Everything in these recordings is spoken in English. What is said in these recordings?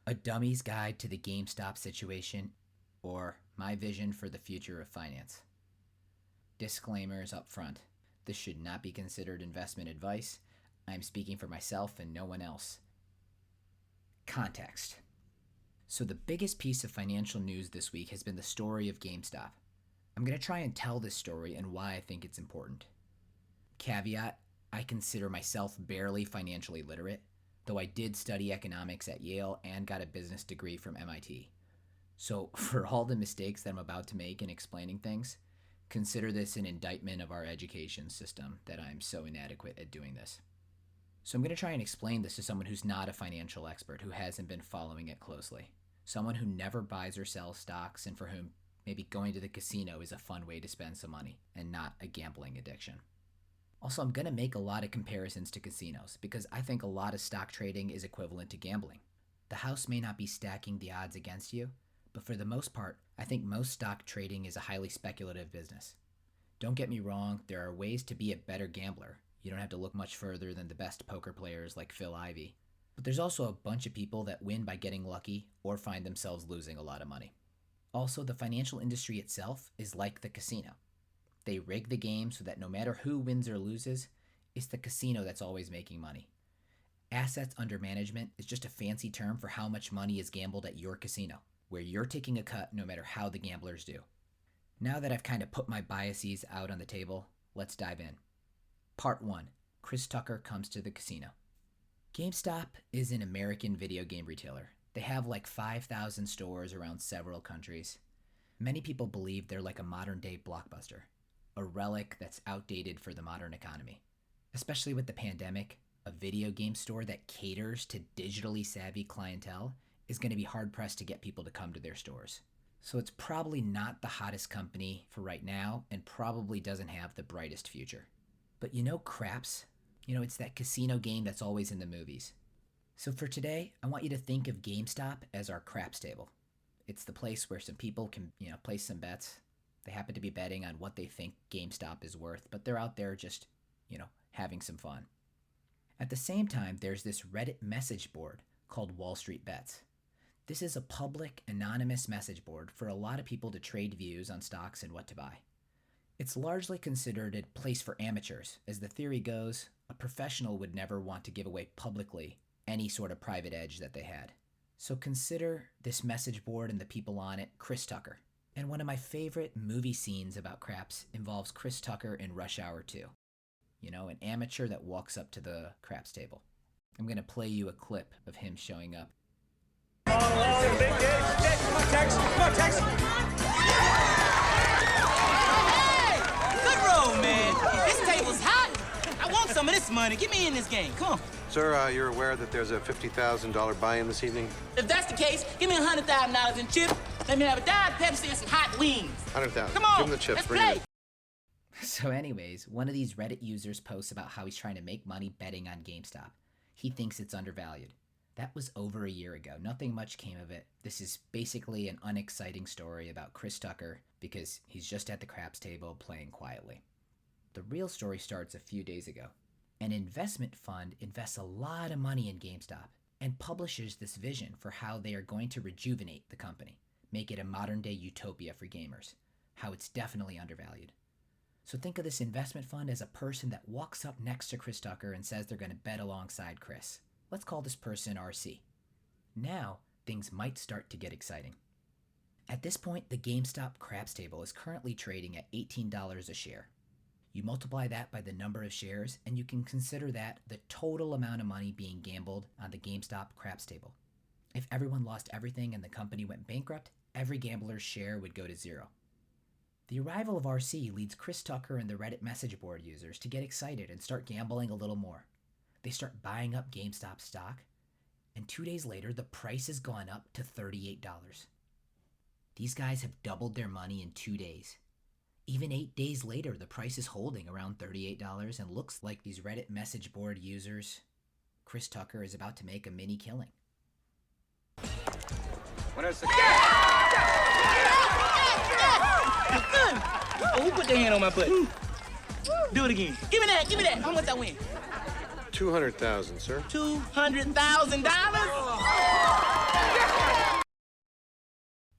A Dummy's Guide to the GameStop Situation, or My Vision for the Future of Finance. Disclaimers up front. This should not be considered investment advice. I am speaking for myself and no one else. Context. So the biggest piece of financial news this week has been the story of GameStop. I'm going to try and tell this story and why I think it's important. Caveat, I consider myself barely financially literate, though I did study economics at Yale and got a business degree from MIT. So for all the mistakes that I'm about to make in explaining things, consider this an indictment of our education system that I'm so inadequate at doing this. So I'm going to try and explain this to someone who's not a financial expert, who hasn't been following it closely. Someone who never buys or sells stocks and for whom maybe going to the casino is a fun way to spend some money and not a gambling addiction. Also, I'm going to make a lot of comparisons to casinos because I think a lot of stock trading is equivalent to gambling. The house may not be stacking the odds against you, but for the most part, I think most stock trading is a highly speculative business. Don't get me wrong, there are ways to be a better gambler. You don't have to look much further than the best poker players like Phil Ivey. But there's also a bunch of people that win by getting lucky or find themselves losing a lot of money. Also, the financial industry itself is like the casino. They rig the game so that no matter who wins or loses, it's the casino that's always making money. Assets under management is just a fancy term for how much money is gambled at your casino, where you're taking a cut no matter how the gamblers do. Now that I've kind of put my biases out on the table, let's dive in. Part 1. Chris Tucker comes to the casino. GameStop is an American video game retailer. They have like 5,000 stores around several countries. Many people believe they're like a modern-day Blockbuster, a relic that's outdated for the modern economy. Especially with the pandemic, a video game store that caters to digitally savvy clientele is going to be hard-pressed to get people to come to their stores. So it's probably not the hottest company for right now and probably doesn't have the brightest future. But you know craps? It's that casino game that's always in the movies. So for today, I want you to think of GameStop as our craps table. It's the place where some people can, place some bets. They happen to be betting on what they think GameStop is worth, but they're out there just, having some fun. At the same time, there's this Reddit message board called Wall Street Bets. This is a public, anonymous message board for a lot of people to trade views on stocks and what to buy. It's largely considered a place for amateurs. As the theory goes, a professional would never want to give away publicly any sort of private edge that they had. So consider this message board and the people on it Chris Tucker. And one of my favorite movie scenes about craps involves Chris Tucker in Rush Hour 2. An amateur that walks up to the craps table. I'm going to play you a clip of him showing up. Come on, Tex. Come on, Tex. Hey! Good roll, man. This table's hot. I want some of this money. Get me in this game. Come on. Sir, you're aware that there's a $50,000 buy-in this evening? If that's the case, give me $100,000 in chips. Let me have a Diet Pepsi and some hot wings. 100,000. Come on. Give him the chips. Let's Bring play. it. So anyways, one of these Reddit users posts about how he's trying to make money betting on GameStop. He thinks it's undervalued. That was over a year ago. Nothing much came of it. This is basically an unexciting story about Chris Tucker because he's just at the craps table playing quietly. The real story starts a few days ago. An investment fund invests a lot of money in GameStop and publishes this vision for how they are going to rejuvenate the company, make it a modern-day utopia for gamers, how it's definitely undervalued. So think of this investment fund as a person that walks up next to Chris Tucker and says they're going to bet alongside Chris. Let's call this person RC. Now, things might start to get exciting. At this point, the GameStop craps table is currently trading at $18 a share. You multiply that by the number of shares, and you can consider that the total amount of money being gambled on the GameStop craps table. If everyone lost everything and the company went bankrupt, every gambler's share would go to zero. The arrival of RC leads Chris Tucker and the Reddit message board users to get excited and start gambling a little more. They start buying up GameStop stock, and 2 days later, the price has gone up to $38. These guys have doubled their money in 2 days. Even 8 days later, the price is holding around $38 and looks like these Reddit message board users, Chris Tucker is about to make a mini killing. Winners. Oh, who put their hand on my butt? Do it again. Give me that. How much I win? 200,000, sir. $200,000?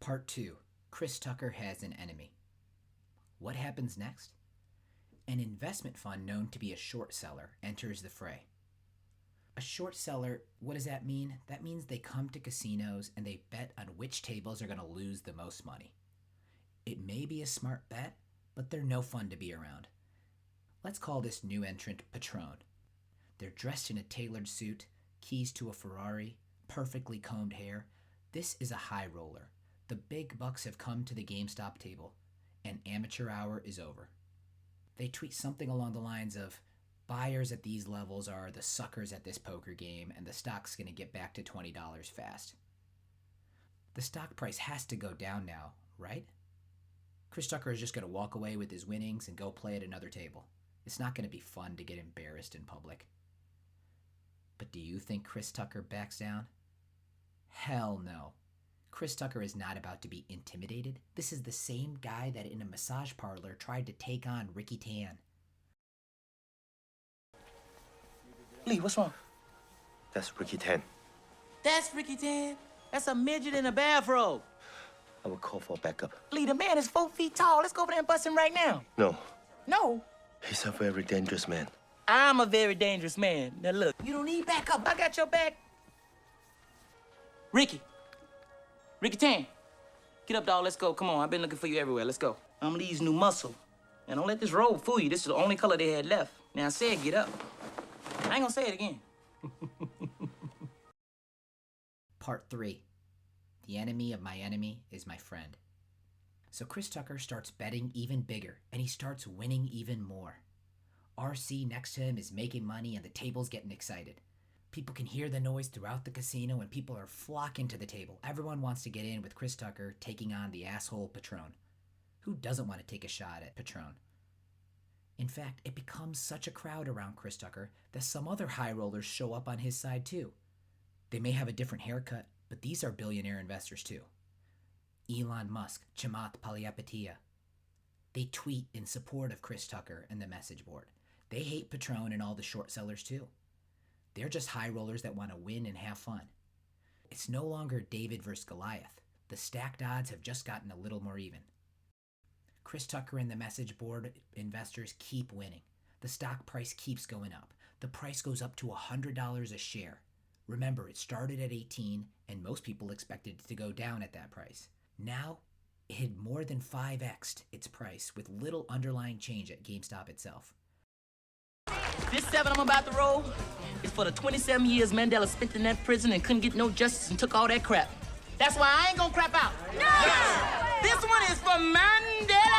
Part 2. Chris Tucker has an enemy. What happens next? An investment fund known to be a short seller enters the fray. A short seller, what does that mean? That means they come to casinos and they bet on which tables are going to lose the most money. It may be a smart bet, but they're no fun to be around. Let's call this new entrant Patron. They're dressed in a tailored suit, keys to a Ferrari, perfectly combed hair. This is a high roller. The big bucks have come to the GameStop table, and amateur hour is over. They tweet something along the lines of, buyers at these levels are the suckers at this poker game, and the stock's going to get back to $20 fast. The stock price has to go down now, right? Chris Tucker is just going to walk away with his winnings and go play at another table. It's not going to be fun to get embarrassed in public. But do you think Chris Tucker backs down? Hell no. Chris Tucker is not about to be intimidated. This is the same guy that in a massage parlor tried to take on Ricky Tan. Lee, what's wrong? That's Ricky Tan. That's Ricky Tan. That's a midget in a bathrobe. I will call for backup. Lee, the man is 4 feet tall. Let's go over there and bust him right now. No, No. he's a very dangerous man. I'm a very dangerous man. Now look, you don't need backup. I got your back. Ricky. Ricky Tan. Get up, dog. Let's go. Come on. I've been looking for you everywhere. Let's go. I'm Lee's new muscle. And don't let this robe fool you. This is the only color they had left. Now, I said get up. I ain't gonna say it again. Part 3. The enemy of my enemy is my friend. So Chris Tucker starts betting even bigger, and he starts winning even more. RC next to him is making money, and the table's getting excited. People can hear the noise throughout the casino, and people are flocking to the table. Everyone wants to get in with Chris Tucker taking on the asshole Patron. Who doesn't want to take a shot at Patron? In fact, it becomes such a crowd around Chris Tucker that some other high rollers show up on his side too. They may have a different haircut, but these are billionaire investors too. Elon Musk, Chamath Palihapitiya. They tweet in support of Chris Tucker and the message board. They hate Patron and all the short sellers too. They're just high rollers that want to win and have fun. It's no longer David versus Goliath. The stacked odds have just gotten a little more even. Chris Tucker and the message board investors keep winning. The stock price keeps going up. The price goes up to $100 a share. Remember, it started at 18 and most people expected it to go down at that price. Now, it had more than 5x'd its price with little underlying change at GameStop itself. This 7 I'm about to roll is for the 27 years Mandela spent in that prison and couldn't get no justice and took all that crap. That's why I ain't gonna crap out. No! This one is for Mandela!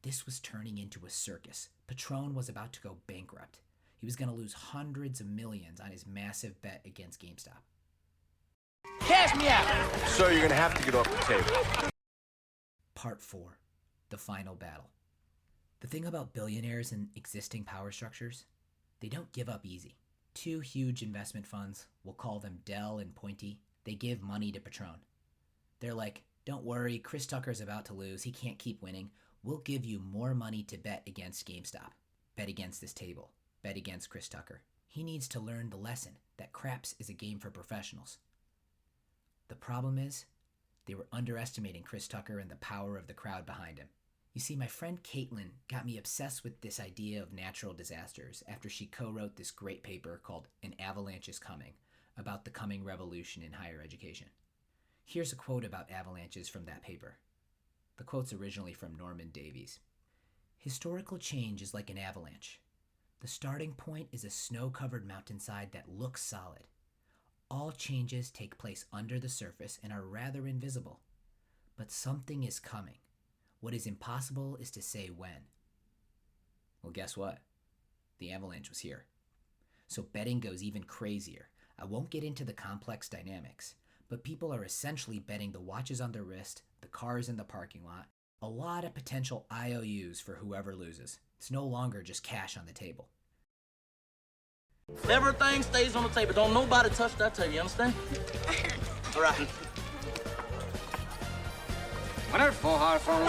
This was turning into a circus. Patron was about to go bankrupt. He was going to lose hundreds of millions on his massive bet against GameStop. Cash me out! Sir, you're gonna have to get off the table. Part 4. The final battle. The thing about billionaires and existing power structures, they don't give up easy. 2 huge investment funds, we'll call them Dell and Pointy, they give money to Patron. They're like, don't worry, Chris Tucker's about to lose, he can't keep winning. We'll give you more money to bet against GameStop. Bet against this table. Bet against Chris Tucker. He needs to learn the lesson that craps is a game for professionals. The problem is, they were underestimating Chris Tucker and the power of the crowd behind him. You see, my friend Caitlin got me obsessed with this idea of natural disasters after she co-wrote this great paper called An Avalanche is Coming, about the coming revolution in higher education. Here's a quote about avalanches from that paper. The quote's originally from Norman Davies. Historical change is like an avalanche. The starting point is a snow-covered mountainside that looks solid. All changes take place under the surface and are rather invisible. But something is coming. What is impossible is to say when. Well, guess what? The avalanche was here. So betting goes even crazier. I won't get into the complex dynamics, but people are essentially betting the watches on their wrist, the cars in the parking lot, a lot of potential IOUs for whoever loses. It's no longer just cash on the table. Everything stays on the table. Don't nobody touch that table, you understand? All right. Winner, full hard for one.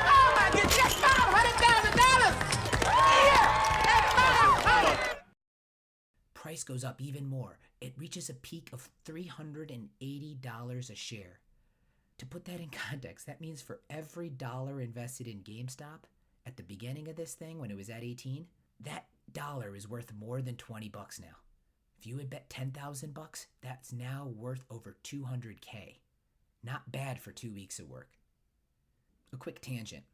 Oh, my goodness! price goes up even more. It reaches a peak of $380 a share. To put that in context, that means for every dollar invested in GameStop at the beginning of this thing when it was at 18, that dollar is worth more than 20 bucks now. If you had bet 10,000 bucks, that's now worth over 200K. Not bad for 2 weeks of work. A quick tangent.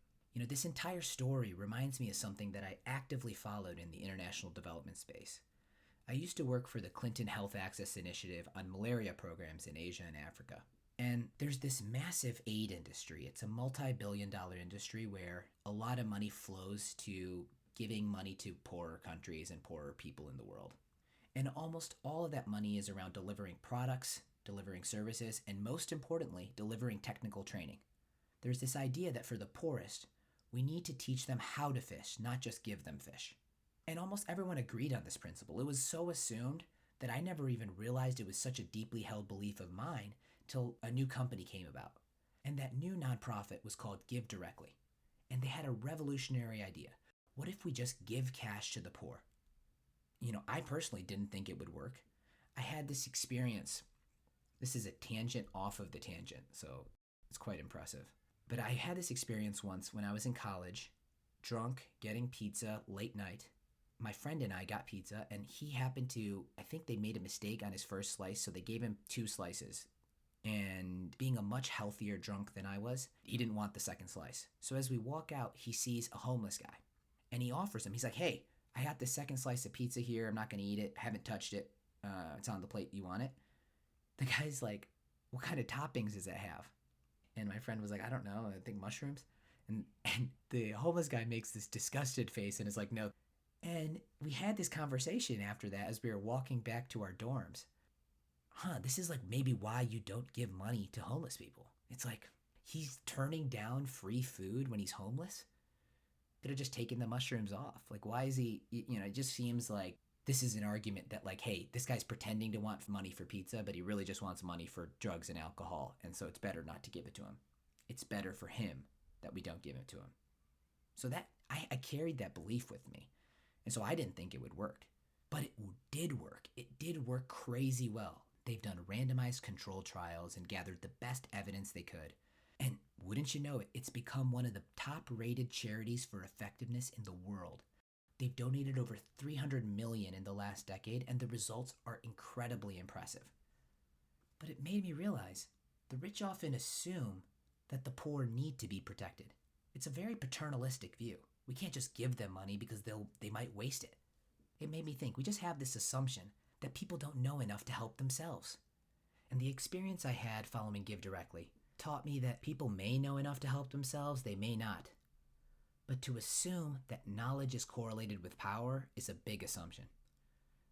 This entire story reminds me of something that I actively followed in the international development space. I used to work for the Clinton Health Access Initiative on malaria programs in Asia and Africa. And there's this massive aid industry. It's a multi-billion-dollar industry where a lot of money flows to giving money to poorer countries and poorer people in the world. And almost all of that money is around delivering products, delivering services, and most importantly, delivering technical training. There's this idea that for the poorest, we need to teach them how to fish, not just give them fish. And almost everyone agreed on this principle. It was so assumed that I never even realized it was such a deeply held belief of mine till a new company came about. And that new nonprofit was called Give Directly. And they had a revolutionary idea. What if we just give cash to the poor? I personally didn't think it would work. I had this experience. This is a tangent off of the tangent, so it's quite impressive. But I had this experience once when I was in college, drunk, getting pizza late night. My friend and I got pizza, and he happened to, I think they made a mistake on his first slice, so they gave him 2 slices. And being a much healthier drunk than I was, he didn't want the second slice. So as we walk out, he sees a homeless guy, and he offers him. He's like, "Hey, I got the second slice of pizza here. I'm not going to eat it. I haven't touched it. It's on the plate. You want it?" The guy's like, "What kind of toppings does it have?" And my friend was like, "I don't know. I think mushrooms." And the homeless guy makes this disgusted face and is like, "No." And we had this conversation after that as we were walking back to our dorms. This is like maybe why you don't give money to homeless people. It's like he's turning down free food when he's homeless. Could have just taken the mushrooms off. Like, why is he, it just seems like this is an argument that like, hey, this guy's pretending to want money for pizza, but he really just wants money for drugs and alcohol. And so it's better not to give it to him. It's better for him that we don't give it to him. So that I carried that belief with me. And so I didn't think it would work, but it did work. It did work crazy well. They've done randomized control trials and gathered the best evidence they could. And wouldn't you know it, it's become one of the top-rated charities for effectiveness in the world. They've donated over $300 million in the last decade, and the results are incredibly impressive. But it made me realize the rich often assume that the poor need to be protected. It's a very paternalistic view. We can't just give them money because they might waste it. It made me think we just have this assumption that people don't know enough to help themselves. And the experience I had following Give Directly taught me that people may know enough to help themselves, they may not. But to assume that knowledge is correlated with power is a big assumption.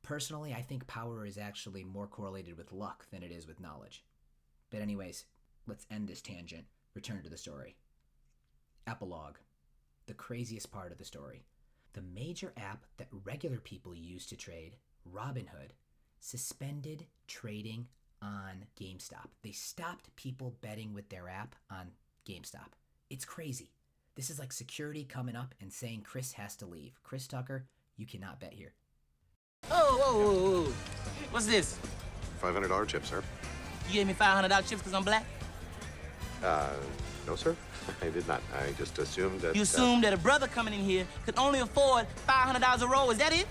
Personally, I think power is actually more correlated with luck than it is with knowledge. But anyways, let's end this tangent, return to the story. Epilogue. The craziest part of the story. The major app that regular people use to trade, Robinhood, suspended trading on GameStop. They stopped people betting with their app on GameStop. It's crazy. This is like security coming up and saying Chris has to leave. Chris Tucker, you cannot bet here. Oh. What's this? $500 chip, sir. You gave me $500 chips because I'm black? No, sir. I did not. I just assumed that... You assumed that a brother coming in here could only afford $500 a roll. Is that it?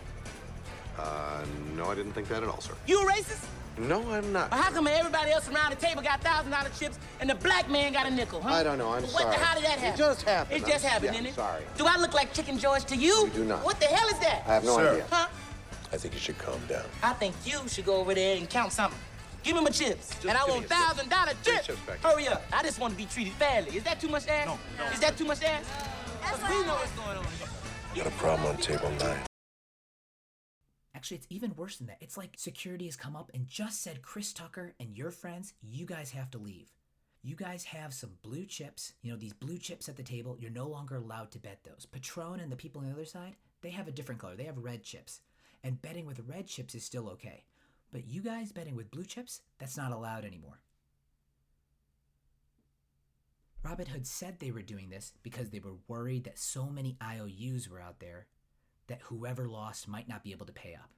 No, I didn't think that at all, sir. You a racist? No, I'm not. Well, how come everybody else around the table got $1,000 chips and the black man got a nickel, huh? I don't know. I'm sorry. How did that happen? It just happened. It just happened, yeah, didn't it? Sorry. Do I look like Chicken George to you? You do not. What the hell is that? I have no idea. Huh? I think you should calm down. I think you should go over there and count something. Give me my chips. And I give want me a chip. $1,000 chips. chips back. Hurry up. I just want to be treated fairly. Is that too much ass? No. Is that too much ass? We know what's going on. Got a problem on table 9. Actually, it's even worse than that. It's like security has come up and just said, Chris Tucker and your friends, you guys have to leave. You guys have some blue chips, these blue chips at the table. You're no longer allowed to bet those. Patron and the people on the other side, they have a different color. They have red chips. And betting with red chips is still okay. But you guys betting with blue chips, that's not allowed anymore. Robinhood said they were doing this because they were worried that so many IOUs were out there that whoever lost might not be able to pay up.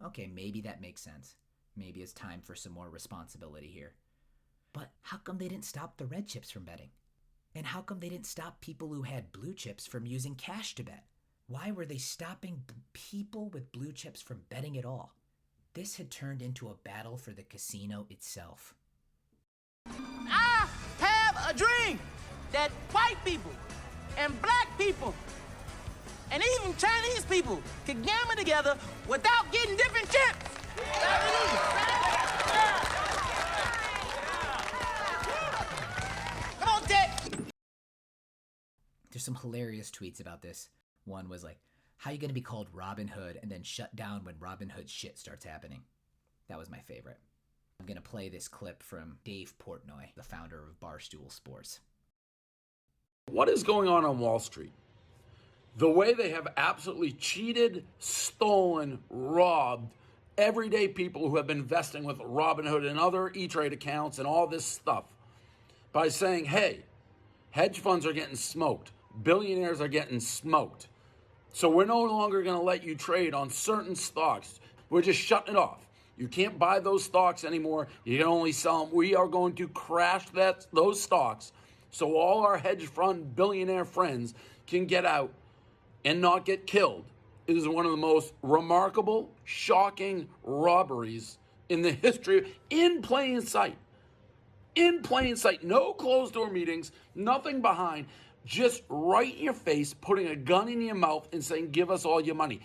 Okay, maybe that makes sense. Maybe it's time for some more responsibility here. But how come they didn't stop the red chips from betting? And how come they didn't stop people who had blue chips from using cash to bet? Why were they stopping people with blue chips from betting at all? This had turned into a battle for the casino itself. I have a dream that white people and black people and even Chinese people can gamble together without getting different chips. Come on, Ted. There's some hilarious tweets about this. One was like, how you gonna be called Robin Hood and then shut down when Robin Hood shit starts happening? That was my favorite. I'm gonna play this clip from Dave Portnoy, the founder of Barstool Sports. What is going on Wall Street? The way they have absolutely cheated, stolen, robbed everyday people who have been investing with Robinhood and other E-Trade accounts and all this stuff by saying, hey, hedge funds are getting smoked. Billionaires are getting smoked. So we're no longer going to let you trade on certain stocks. We're just shutting it off. You can't buy those stocks anymore. You can only sell them. We are going to crash those stocks so all our hedge fund billionaire friends can get out and not get killed. It is one of the most remarkable, shocking robberies in the history, in plain sight. In plain sight. No closed door meetings, nothing behind. Just right in your face, putting a gun in your mouth and saying, give us all your money.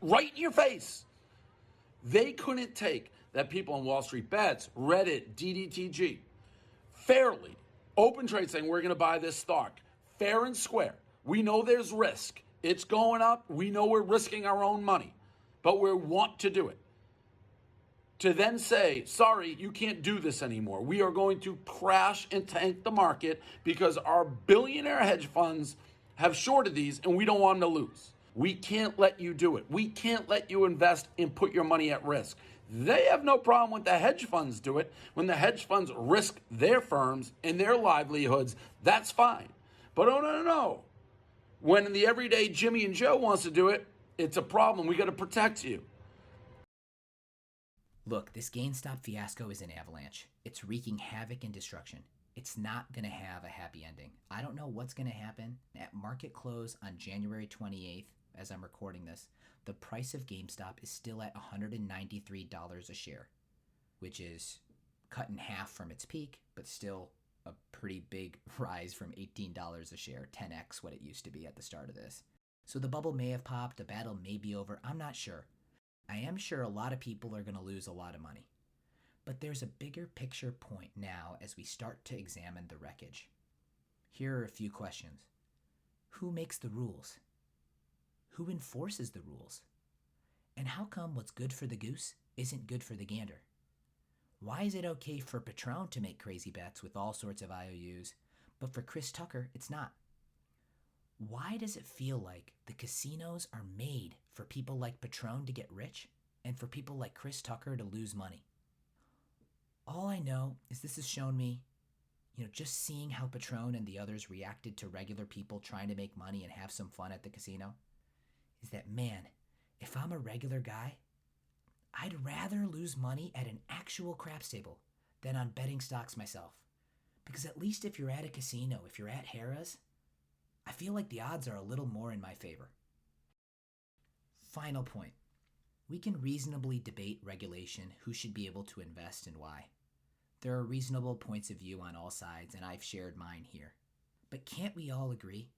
Right in your face. They couldn't take that people on Wall Street Bets, Reddit, DDTG, fairly, open trade saying, we're going to buy this stock, fair and square. We know there's risk. It's going up. We know we're risking our own money, but we want to do it. To then say, sorry, you can't do this anymore. We are going to crash and tank the market because our billionaire hedge funds have shorted these and we don't want them to lose. We can't let you do it. We can't let you invest and put your money at risk. They have no problem when the hedge funds do it. When the hedge funds risk their firms and their livelihoods, that's fine. But oh, no. When the everyday Jimmy and Joe wants to do it, it's a problem. We got to protect you. Look, this GameStop fiasco is an avalanche. It's wreaking havoc and destruction. It's not going to have a happy ending. I don't know what's going to happen. At market close on January 28th, as I'm recording this, the price of GameStop is still at $193 a share, which is cut in half from its peak, but still a pretty big rise from $18 a share, 10x what it used to be at the start of this. So the bubble may have popped, the battle may be over, I'm not sure. I am sure a lot of people are going to lose a lot of money. But there's a bigger picture point now as we start to examine the wreckage. Here are a few questions. Who makes the rules? Who enforces the rules? And how come what's good for the goose isn't good for the gander? Why is it okay for Patron to make crazy bets with all sorts of IOUs, but for Chris Tucker, it's not? Why does it feel like the casinos are made for people like Patron to get rich and for people like Chris Tucker to lose money? All I know is this has shown me, just seeing how Patron and the others reacted to regular people trying to make money and have some fun at the casino, is that, man, if I'm a regular guy, I'd rather lose money at an actual craps table than on betting stocks myself. Because at least if you're at a casino, if you're at Harrah's, I feel like the odds are a little more in my favor. Final point. We can reasonably debate regulation, who should be able to invest and why. There are reasonable points of view on all sides, and I've shared mine here. But can't we all agree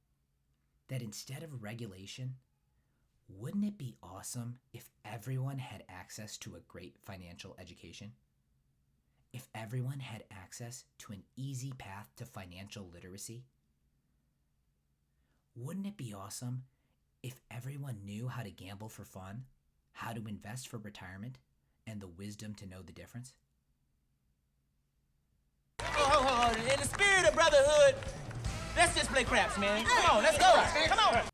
that instead of regulation, wouldn't it be awesome if everyone had access to a great financial education? If everyone had access to an easy path to financial literacy? Wouldn't it be awesome if everyone knew how to gamble for fun, how to invest for retirement, and the wisdom to know the difference? In the spirit of brotherhood, let's just play craps, man. Come on, let's go. Come on.